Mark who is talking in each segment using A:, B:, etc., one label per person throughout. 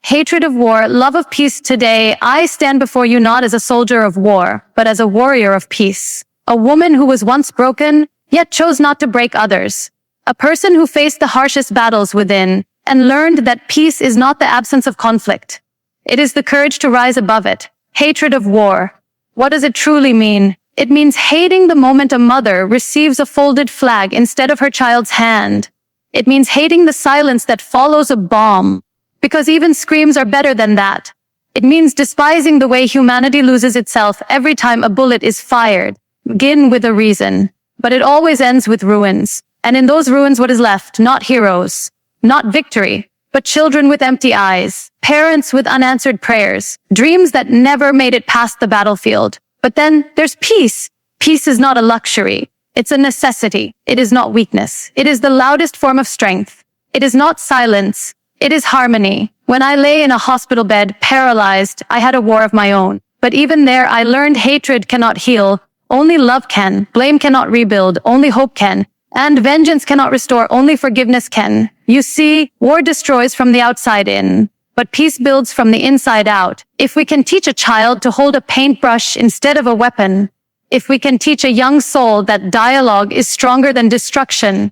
A: hatred of war, love of peace. Today, I stand before you not as a soldier of war, but as a warrior of peace. A woman who was once broken, yet chose not to break others. A person who faced the harshest battles within, and learned that peace is not the absence of conflict. It is the courage to rise above it. Hatred of war. What does it truly mean? It means hating the moment a mother receives a folded flag instead of her child's hand. It means hating the silence that follows a bomb, because even screams are better than that. It means despising the way humanity loses itself every time a bullet is fired. Begin with a reason, but it always ends with ruins. And in those ruins, what is left? Not heroes, not victory, but children with empty eyes, parents with unanswered prayers, dreams that never made it past the battlefield. But then there's peace. Peace is not a luxury. It's a necessity. It is not weakness. It is the loudest form of strength. It is not silence. It is harmony. When I lay in a hospital bed, paralyzed, I had a war of my own. But even there, I learned hatred cannot heal. Only love can. Blame cannot rebuild. Only hope can. And vengeance cannot restore. Only forgiveness can. You see, war destroys from the outside in, but peace builds from the inside out. If we can teach a child to hold a paintbrush instead of a weapon, if we can teach a young soul that dialogue is stronger than destruction,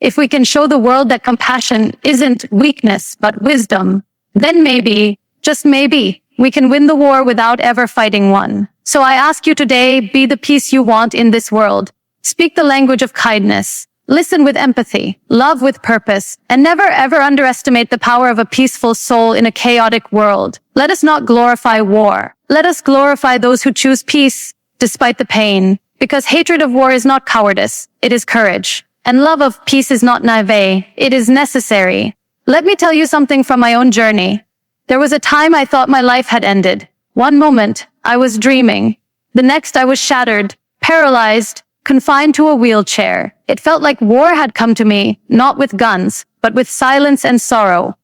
A: if we can show the world that compassion isn't weakness but wisdom, then maybe, just maybe, we can win the war without ever fighting one. So I ask you today, be the peace you want in this world. Speak the language of kindness. Listen with empathy, love with purpose, and never ever underestimate the power of a peaceful soul in a chaotic world. Let us not glorify war. Let us glorify those who choose peace despite the pain, because hatred of war is not cowardice, it is courage. And love of peace is not naive, it is necessary. Let me tell you something from my own journey. There was a time I thought my life had ended. One moment, I was dreaming. The next, I was shattered, paralyzed, confined to a wheelchair. It felt like war had come to me, not with guns, but with silence and sorrow.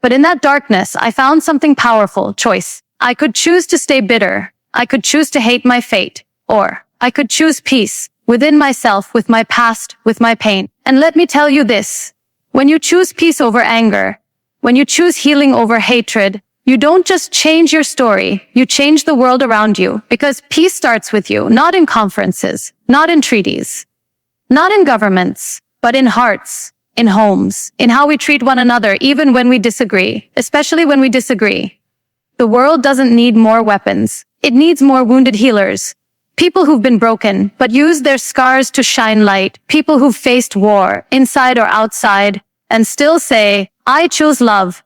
A: But in that darkness, I found something powerful, choice. I could choose to stay bitter. I could choose to hate my fate. Or I could choose peace within myself, with my past, with my pain. And let me tell you this. When you choose peace over anger, when you choose healing over hatred, you don't just change your story, you change the world around you, because peace starts with you, not in conferences, not in treaties, not in governments, but in hearts, in homes, in how we treat one another, even when we disagree, especially when we disagree. The world doesn't need more weapons. It needs more wounded healers. People who've been broken, but use their scars to shine light. People who've faced war, inside or outside, and still say, I choose love.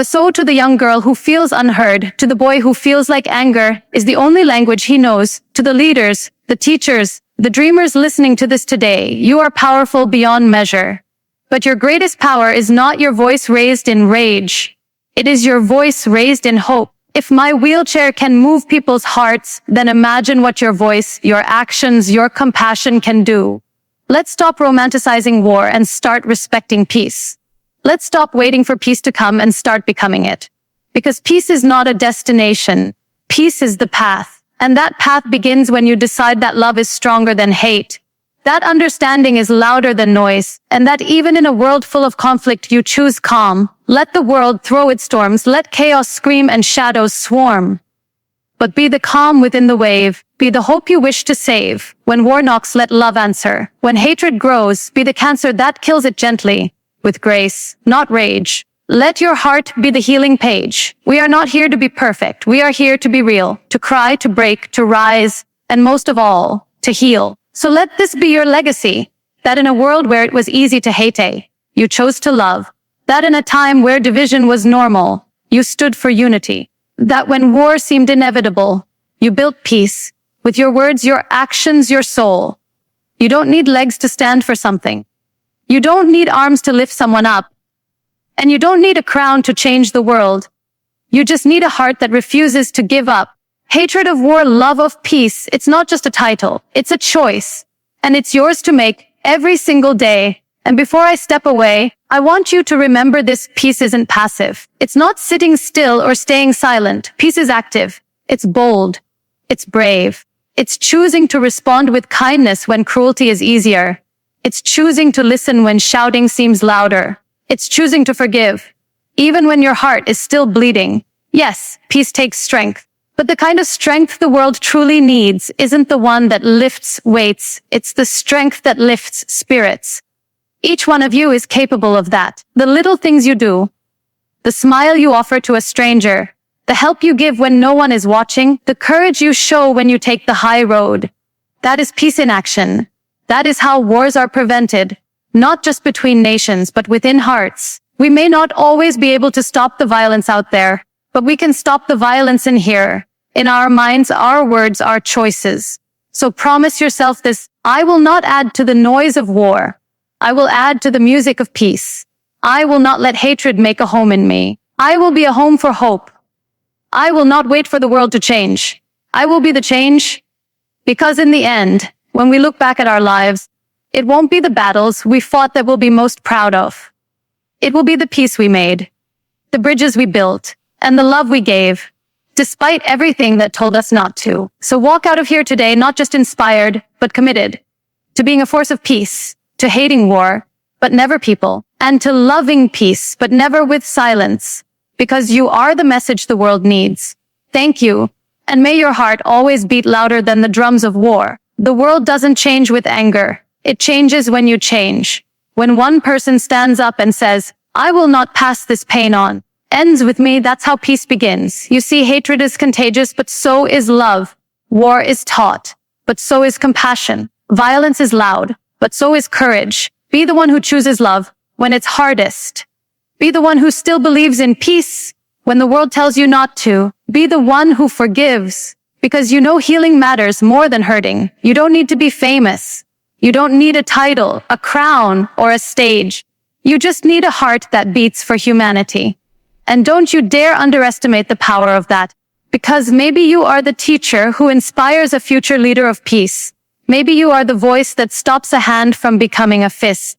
A: So to the young girl who feels unheard, to the boy who feels like anger is the only language he knows, to the leaders, the teachers, the dreamers listening to this today, you are powerful beyond measure. But your greatest power is not your voice raised in rage. It is your voice raised in hope. If my wheelchair can move people's hearts, then imagine what your voice, your actions, your compassion can do. Let's stop romanticizing war and start respecting peace. Let's stop waiting for peace to come and start becoming it. Because peace is not a destination. Peace is the path. And that path begins when you decide that love is stronger than hate. That understanding is louder than noise. And that even in a world full of conflict, you choose calm. Let the world throw its storms. Let chaos scream and shadows swarm. But be the calm within the wave. Be the hope you wish to save. When war knocks, let love answer. When hatred grows, be the cancer that kills it gently. With grace, not rage. Let your heart be the healing page. We are not here to be perfect. We are here to be real, to cry, to break, to rise, and most of all, to heal. So let this be your legacy, that in a world where it was easy to hate, you chose to love. That in a time where division was normal, you stood for unity. That when war seemed inevitable, you built peace. With your words, your actions, your soul. You don't need legs to stand for something. You don't need arms to lift someone up. And you don't need a crown to change the world. You just need a heart that refuses to give up. Hatred of war, love of peace. It's not just a title. It's a choice. And it's yours to make every single day. And before I step away, I want you to remember this: peace isn't passive. It's not sitting still or staying silent. Peace is active. It's bold. It's brave. It's choosing to respond with kindness when cruelty is easier. It's choosing to listen when shouting seems louder. It's choosing to forgive, even when your heart is still bleeding. Yes, peace takes strength. But the kind of strength the world truly needs isn't the one that lifts weights. It's the strength that lifts spirits. Each one of you is capable of that. The little things you do, the smile you offer to a stranger, the help you give when no one is watching, the courage you show when you take the high road. That is peace in action. That is how wars are prevented, not just between nations, but within hearts. We may not always be able to stop the violence out there, but we can stop the violence in here, in our minds, our words, our choices. So promise yourself this: I will not add to the noise of war. I will add to the music of peace. I will not let hatred make a home in me. I will be a home for hope. I will not wait for the world to change. I will be the change. Because in the end, when we look back at our lives, it won't be the battles we fought that we'll be most proud of. It will be the peace we made, the bridges we built, and the love we gave, despite everything that told us not to. So walk out of here today not just inspired, but committed to being a force of peace, to hating war, but never people, and to loving peace, but never with silence, because you are the message the world needs. Thank you, and may your heart always beat louder than the drums of war. The world doesn't change with anger. It changes when you change. When one person stands up and says, I will not pass this pain on, ends with me, that's how peace begins. You see, hatred is contagious, but so is love. War is taught, but so is compassion. Violence is loud, but so is courage. Be the one who chooses love when it's hardest. Be the one who still believes in peace when the world tells you not to. Be the one who forgives, because you know healing matters more than hurting. You don't need to be famous. You don't need a title, a crown, or a stage. You just need a heart that beats for humanity. And don't you dare underestimate the power of that, because maybe you are the teacher who inspires a future leader of peace. Maybe you are the voice that stops a hand from becoming a fist.